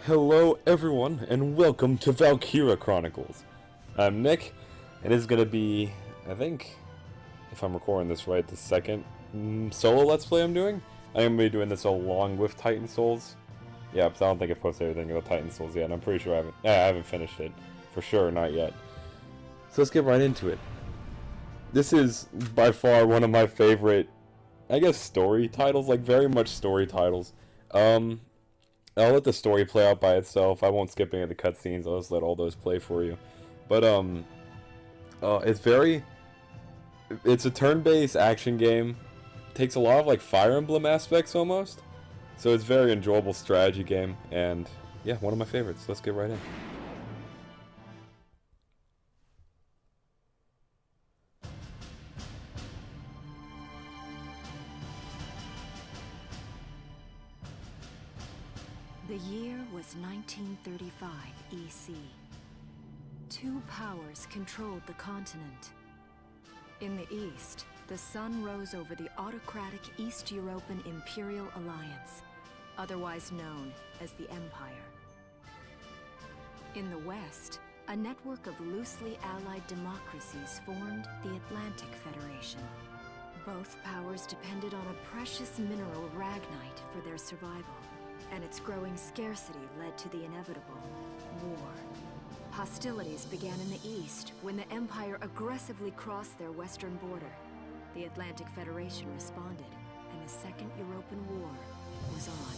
Hello everyone, and welcome to Valkyria Chronicles. I'm Nick, and it's gonna be, I think, if I'm recording this right, the second solo Let's Play I'm doing. I'm gonna be doing this along with Titan Souls. Yeah, because I don't think I've posted everything about Titan Souls yet, and I'm pretty sure I haven't finished it. For sure, not yet. So let's get right into it. This is by far one of my favorite, I guess, story titles, like very much story titles. I'll let the story play out by itself. I won't skip any of the cutscenes. I'll just let all those play for you. But it's a turn-based action game. Takes a lot of like Fire Emblem aspects almost. So it's a very enjoyable strategy game, and yeah, one of my favorites. Let's get right in. The year was 1935 EC. Two powers controlled the continent. In the east, the sun rose over the autocratic East European Imperial Alliance, otherwise known as the Empire. In the west, a network of loosely allied democracies formed the Atlantic Federation. Both powers depended on a precious mineral ragnite for their survival, and its growing scarcity led to the inevitable war. Hostilities began in the east when the Empire aggressively crossed their western border. The Atlantic Federation responded, and the Second European War was on.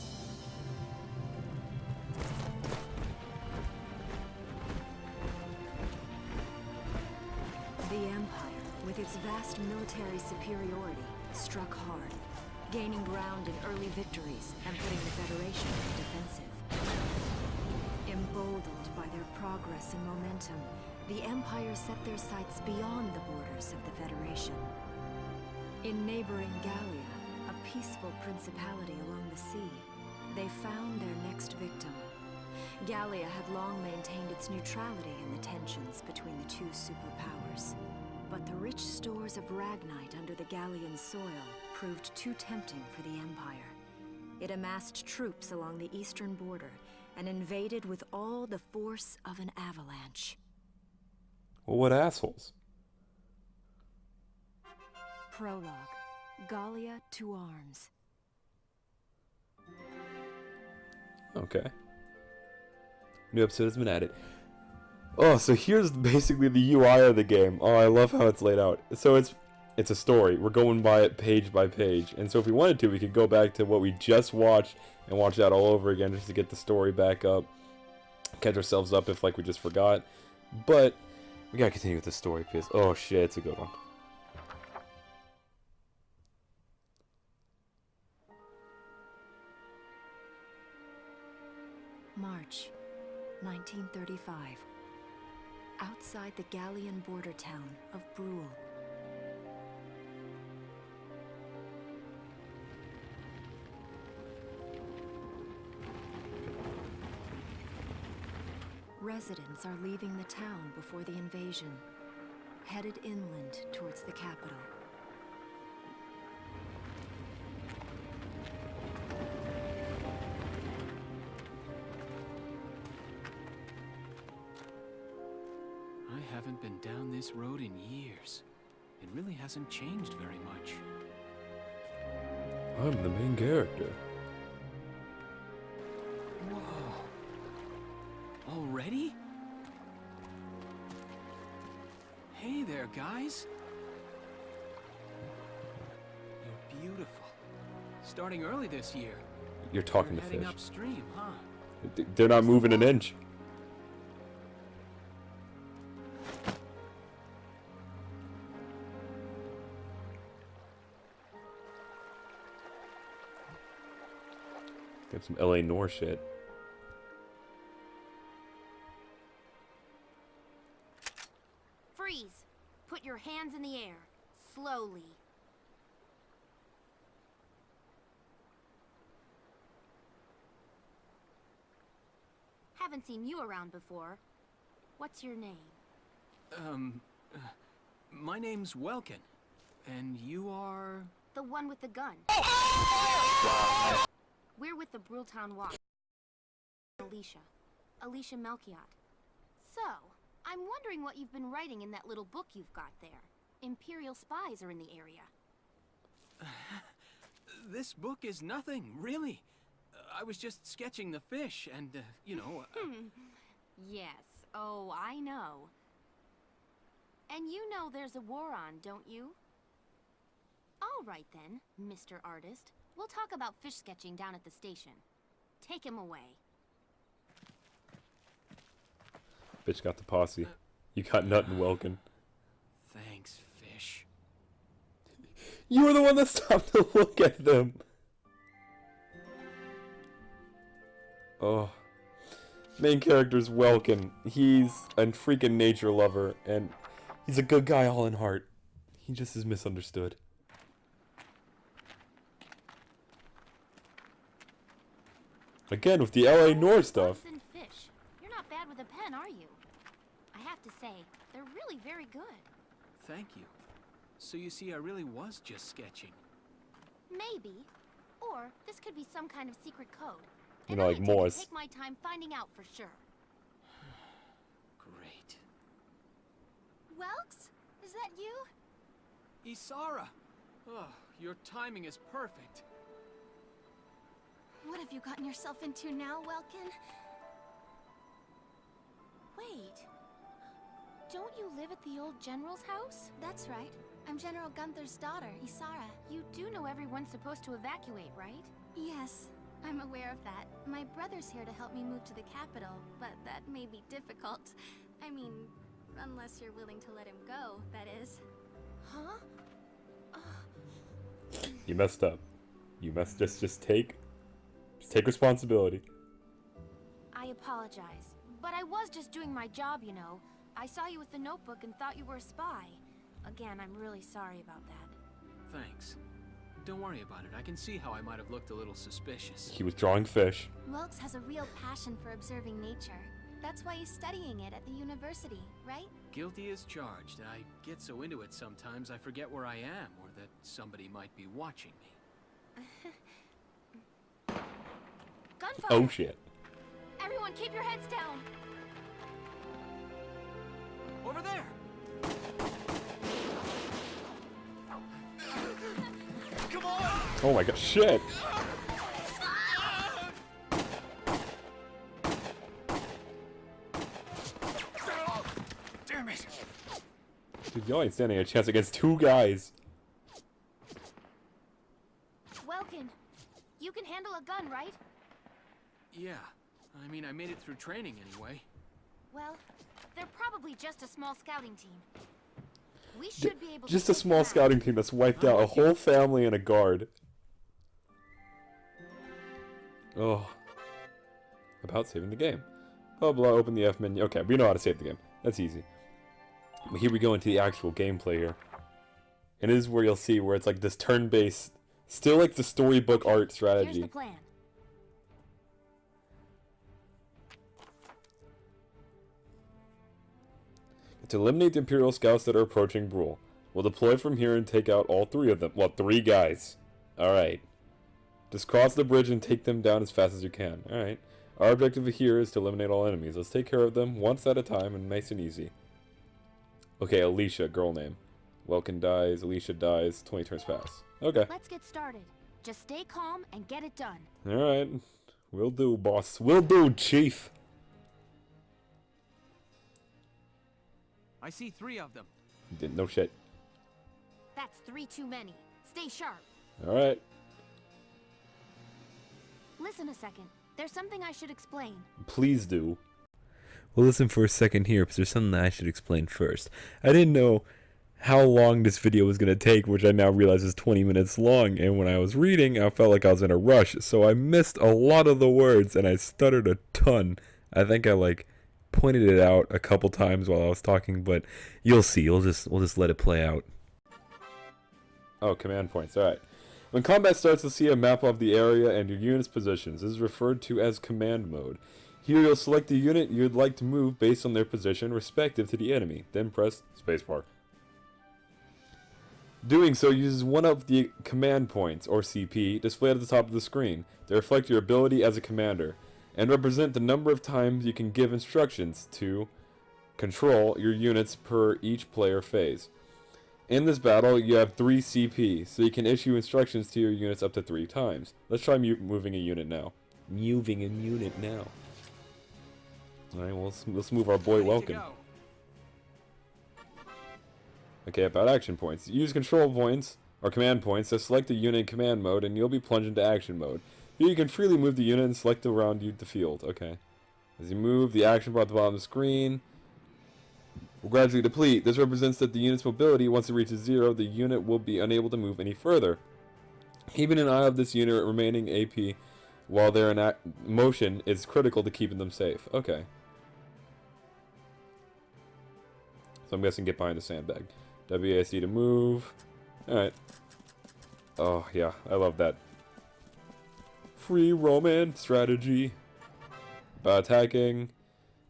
The Empire, with its vast military superiority, struck hard, gaining ground in early victories and putting the Federation on the defensive. Emboldened by their progress and momentum, the Empire set their sights beyond the borders of the Federation. In neighboring Gallia, a peaceful principality along the sea, they found their next victim. Gallia had long maintained its neutrality in the tensions between the two superpowers. But the rich stores of ragnite under the Gallian soil proved too tempting for the Empire. It amassed troops along the eastern border and invaded with all the force of an avalanche. Well, what assholes? Prologue. Gallia to arms. Okay. New episode has been added. Oh, so here's basically the UI of the game. Oh, I love how it's laid out. So it's a story. We're going by it page by page. And so if we wanted to, we could go back to what we just watched and watch that all over again just to get the story back up. Catch ourselves up if like we just forgot. But we gotta continue with the story because, oh shit, it's a good one. March 1935. Outside the Gallian border town of Brule. Residents are leaving the town before the invasion, headed inland towards the capital. I haven't been down this road in years. It really hasn't changed very much. I'm the main character. Whoa. Already? Hey there, guys. You're beautiful. Starting early this year. You're talking You're to heading fish. upstream, huh? They're not moving an inch. Got some LA Noir shit. Freeze! Put your hands in the air. Slowly. Haven't seen you around before. What's your name? My name's Welkin. And you are... The one with the gun. We're with the Bruletown Walk. Alicia. Alicia Melchiot. So, I'm wondering what you've been writing in that little book you've got there. Imperial spies are in the area. This book is nothing, really. I was just sketching the fish, and, you know... Yes, oh, I know. And you know there's a war on, don't you? All right then, Mr. Artist. We'll talk about fish sketching down at the station. Take him away. Bitch got the posse. You got nothing, Welkin. Thanks, fish. You were the one that stopped to look at them. Oh. Main character's Welkin. He's a freaking nature lover, and he's a good guy all in heart. He just is misunderstood. Again, with the LA Noir stuff. Fish. You're not bad with a pen, are you? I have to say, they're really very good. Thank you. So you see, I really was just sketching. Maybe. Or this could be some kind of secret code. You know, like Morse. Take my time finding out for sure. Great. Welks? Is that you? Isara! Oh, your timing is perfect. What have you gotten yourself into now, Welkin? Wait. Don't you live at the old general's house? That's right. I'm General Gunther's daughter, Isara. You do know everyone's supposed to evacuate, right? Yes, I'm aware of that. My brother's here to help me move to the capital, but that may be difficult. I mean, unless you're willing to let him go, that is. Huh? You messed up. You must just take responsibility. I apologize, but I was just doing my job, you know. I saw you with the notebook and thought you were a spy. Again, I'm really sorry about that. Thanks. Don't worry about it. I can see how I might have looked a little suspicious. He was drawing fish. Welks has a real passion for observing nature. That's why he's studying it at the university, right? Guilty as charged. I get so into it sometimes I forget where I am or that somebody might be watching me. Gunfire! Oh shit. Everyone keep your heads down! Over there! Come on! Oh my god, shit! Damn it! Dude, you ain't standing a chance against two guys. Welkin, you can handle a gun, right? Yeah. I mean, I made it through training anyway. Well, they're probably just a small scouting team. We should be able Just to a small scouting team that's wiped out a whole family and a guard. Oh. About saving the game. Blah blah, open the F menu. Okay, we know how to save the game. That's easy. But here we go into the actual gameplay here. And this is where you'll see where it's like this turn-based, still like the storybook art strategy. Here's the plan. To eliminate the Imperial scouts that are approaching Brule. We'll deploy from here and take out all three of them. Well, 3 guys. Alright. Just cross the bridge and take them down as fast as you can. Alright. Our objective here is to eliminate all enemies. Let's take care of them once at a time and nice and easy. Okay, Alicia, girl name. Welkin dies, Alicia dies, 20 turns pass. Okay. Let's get started. Just stay calm and get it done. Alright. Will do, boss. Will do, chief. I see 3 of them. Didn't know shit. That's 3 too many. Stay sharp. Alright. Listen a second. There's something I should explain. Please do. Well, listen for a second here, because there's something that I should explain first. I didn't know how long this video was going to take, which I now realize is 20 minutes long, and when I was reading, I felt like I was in a rush, so I missed a lot of the words, and I stuttered a ton. I think I, pointed it out a couple times while I was talking, but you'll see. We'll just let it play out. Oh, command points. Alright. When combat starts, you'll see a map of the area and your unit's positions. This is referred to as command mode. Here you'll select the unit you'd like to move based on their position respective to the enemy. Then press spacebar. Doing so uses one of the command points, or CP, displayed at the top of the screen. They reflect your ability as a commander. and represent the number of times you can give instructions to control your units per each player phase. In this battle, you have 3 CP, so you can issue instructions to your units up to 3 times. Let's try moving a unit now. Moving a unit now. Alright, well, let's move our boy Welkin. Okay, about action points. Use control points, or command points, to select a unit in command mode, and you'll be plunged into action mode. Here you can freely move the unit and select around you the field. Okay. As you move, the action bar at the bottom of the screen will gradually deplete. This represents that the unit's mobility, once it reaches 0, the unit will be unable to move any further. Keeping an eye on this unit remaining AP while they're in motion is critical to keeping them safe. Okay. So I'm guessing get behind the sandbag. WASD to move. Alright. Oh, yeah. I love that. Free roman strategy. Attacking.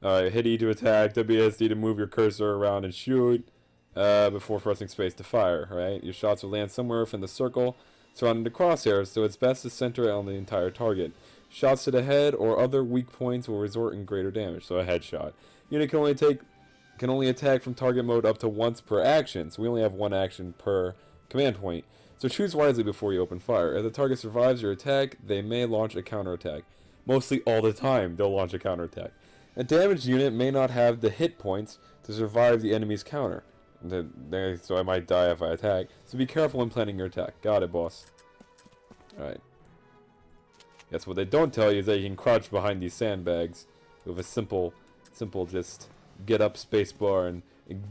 Alright, hit E to attack. WASD to move your cursor around and shoot. Before pressing space to fire, right? Your shots will land somewhere within the circle surrounding the crosshairs, so it's best to center it on the entire target. Shots to the head or other weak points will result in greater damage, so a headshot. Unit can only attack from target mode up to once per action, so we only have 1 action per command point. So choose wisely before you open fire. If the target survives your attack, they may launch a counterattack. Mostly all the time, they'll launch a counterattack. A damaged unit may not have the hit points to survive the enemy's counter. So I might die if I attack. So be careful when planning your attack. Got it, boss. Alright. Yes, what they don't tell you is that you can crouch behind these sandbags with a simple just get up spacebar and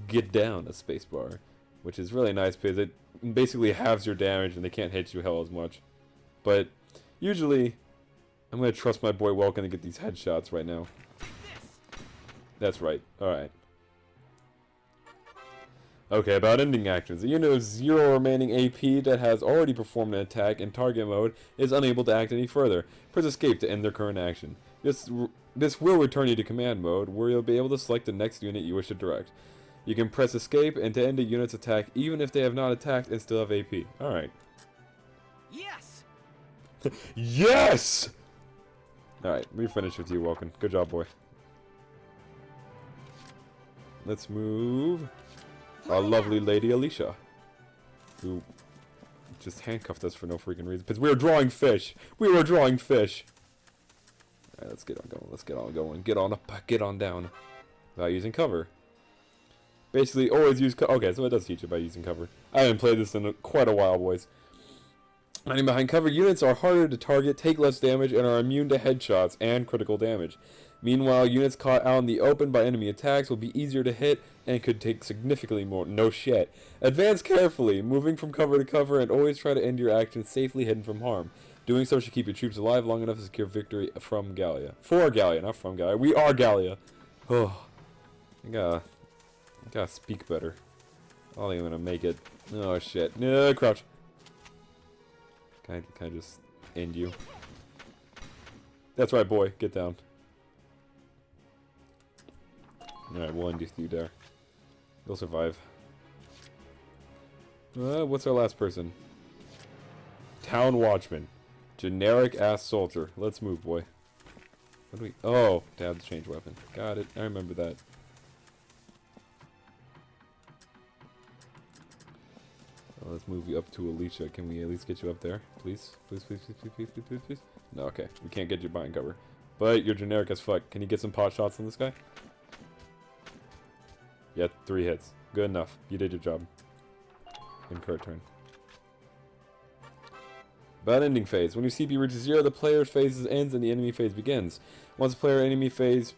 get down a spacebar, which is really nice because it basically halves your damage and they can't hit you hell as much. But usually, I'm going to trust my boy Welkin to get these headshots right now. That's right. Alright. Okay, about ending actions. A unit of 0 remaining AP that has already performed an attack in target mode is unable to act any further. Press escape to end their current action. This will return you to command mode, where you'll be able to select the next unit you wish to direct. You can press escape and to end a unit's attack even if they have not attacked and still have AP. Alright. Yes! Yes! Alright, let me finish with you, Welkin. Good job, boy. Let's move our lovely lady Alicia, who just handcuffed us for no freaking reason. Because we were drawing fish. We were drawing fish. Alright, let's get on going. Let's get on going. Get on up. Get on down. Without using cover. Basically, always use cover. Okay, so it does teach you about using cover. I haven't played this in quite a while, boys. Hiding behind cover, units are harder to target, take less damage, and are immune to headshots and critical damage. Meanwhile, units caught out in the open by enemy attacks will be easier to hit and could take significantly more. No shit. Advance carefully, moving from cover to cover, and always try to end your action safely hidden from harm. Doing so should keep your troops alive long enough to secure victory from Gallia. For Gallia, not from Gallia. We are Gallia. Oh, I gotta speak better. I don't think I'm gonna make it. Oh shit. No, crouch. Can I just end you? That's right, boy. Get down. Alright, we'll end you there. You'll survive. What's our last person? Town Watchman. Generic ass soldier. Let's move, boy. What do we... Oh, to have to change weapon. Got it. I remember that. Let's move you up to Alicia. Can we at least get you up there? Please? Please, please, please, please, please, please, please, please. No, okay. We can't get you behind cover. But you're generic as fuck. Can you get some pot shots on this guy? Yeah, 3 hits. Good enough. You did your job. Incur turn. About ending phase. When your CP reaches 0, the player's phase ends and the enemy phase begins. Once player-enemy phase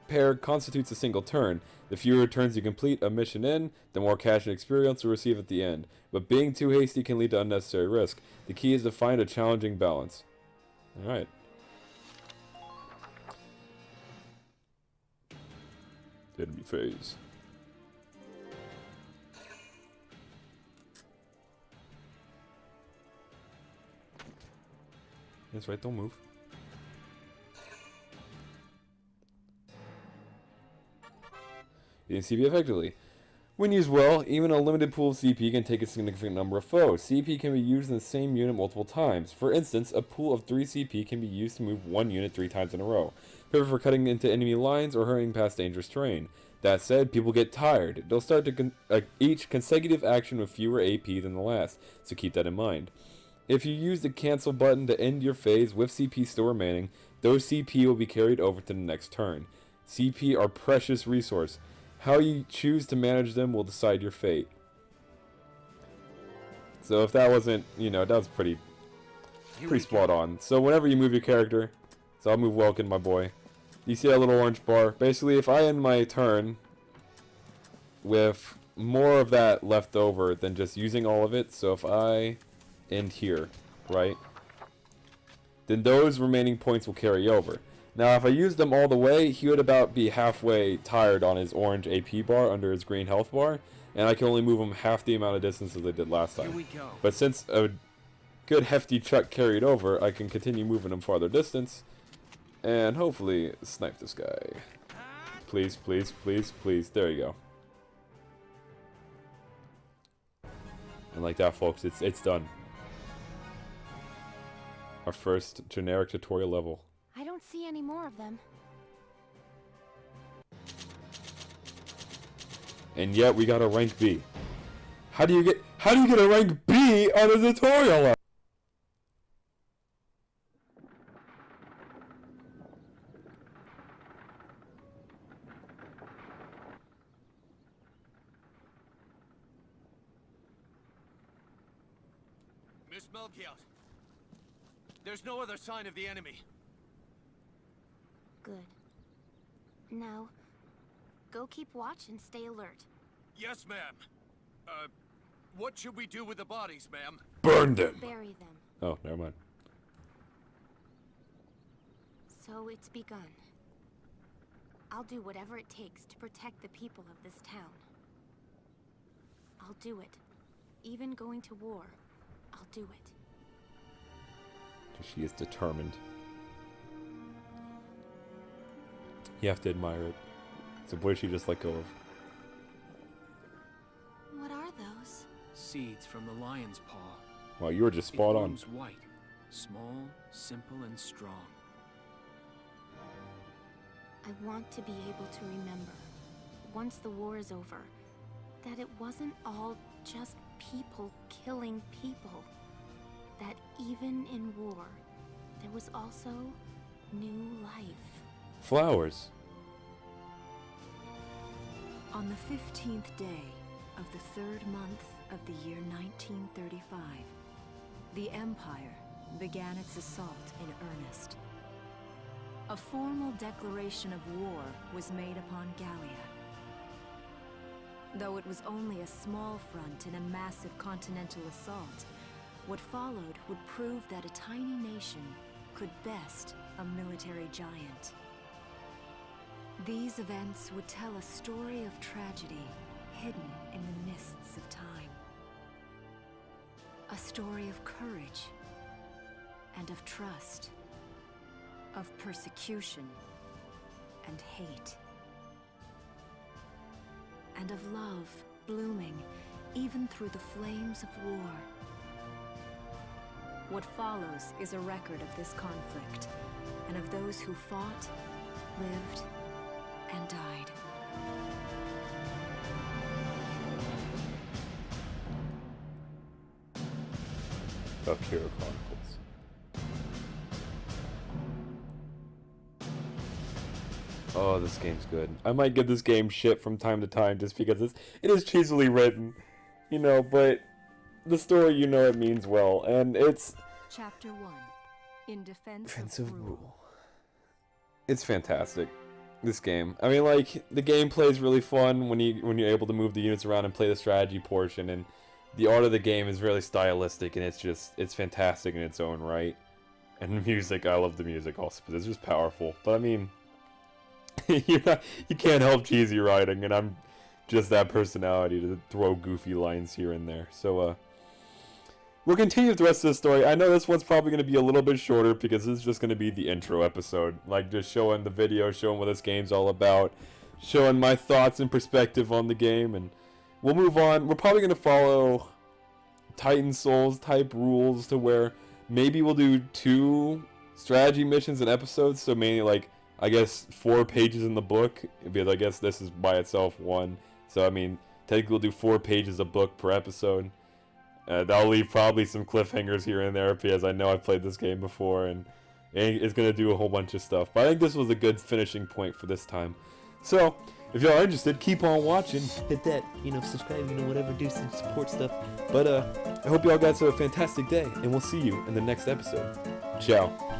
pair constitutes a single turn. The fewer turns you complete a mission in, the more cash and experience you'll receive at the end. But being too hasty can lead to unnecessary risk. The key is to find a challenging balance. Alright. Enemy phase. That's right, don't move. You can CP effectively. When used well, even a limited pool of CP can take a significant number of foes. CP can be used in the same unit multiple times. For instance, a pool of 3 CP can be used to move one unit 3 times in a row, perfect for cutting into enemy lines or hurrying past dangerous terrain. That said, people get tired. They'll start to each consecutive action with fewer AP than the last, so keep that in mind. If you use the cancel button to end your phase with CP still remaining, those CP will be carried over to the next turn. CP are precious resource. How you choose to manage them will decide your fate. So if that wasn't, that was pretty spot on. So whenever you move your character, so I'll move Welkin, my boy. You see that little orange bar? Basically, if I end my turn with more of that left over than just using all of it, so if I end here, right, then those remaining points will carry over. Now, if I used them all the way, he would about be halfway tired on his orange AP bar under his green health bar, and I can only move him half the amount of distance as I did last time. Here we go. But since a good hefty chuck carried over, I can continue moving him farther distance, and hopefully snipe this guy. Please, please, please, please. There you go. And like that, folks, it's done. Our first generic tutorial level. I don't see any more of them. And yet we got a rank B. How do you get a rank B on a tutorial level? Miss Melchiot, there's no other sign of the enemy. Good. Now, go keep watch and stay alert. Yes, ma'am. What should we do with the bodies, ma'am? Burn them. Bury them. Oh, never mind. So it's begun. I'll do whatever it takes to protect the people of this town. I'll do it. Even going to war, I'll do it. She is determined. You have to admire it. So what did she just let go of? What are those? Seeds from the lion's paw. Wow, you were just spot it on. blooms white, small, simple, and strong. I want to be able to remember, once the war is over, that it wasn't all just people killing people. That even in war, there was also new life. Flowers. On the 15th day of the 3rd month of the year 1935, the Empire began its assault in earnest. A formal declaration of war was made upon Gallia. Though it was only a small front in a massive continental assault, what followed would prove that a tiny nation could best a military giant. These events would tell a story of tragedy hidden in the mists of time. A story of courage and of trust, of persecution and hate, and of love blooming even through the flames of war. What follows is a record of this conflict, and of those who fought, lived, and died. Valkyria Chronicles. Oh, this game's good. I might give this game shit from time to time just because it is cheesily written, but the story, it means well, and it's Chapter 1. In Defense of Rule. It's fantastic, this game. I mean, the gameplay is really fun when you're able to move the units around and play the strategy portion, and the art of the game is really stylistic, and it's fantastic in its own right. And the music, I love the music also, but it's just powerful. But I mean, you can't help cheesy writing, and I'm just that personality to throw goofy lines here and there. So, we'll continue with the rest of the story. I know this one's probably going to be a little bit shorter because this is just going to be the intro episode. Just showing the video, showing what this game's all about, showing my thoughts and perspective on the game, and we'll move on. We're probably gonna follow Titan Souls type rules to where maybe we'll do 2 strategy missions in episodes. So mainly like I guess 4 pages in the book, because I guess this is by itself 1. So I mean, technically we'll do 4 pages of book per episode. That'll leave probably some cliffhangers here and there because I know I've played this game before and it's going to do a whole bunch of stuff. But I think this was a good finishing point for this time. So, if y'all are interested, keep on watching. Hit that, subscribe, whatever, do some support stuff. But I hope y'all guys have a fantastic day, and we'll see you in the next episode. Ciao.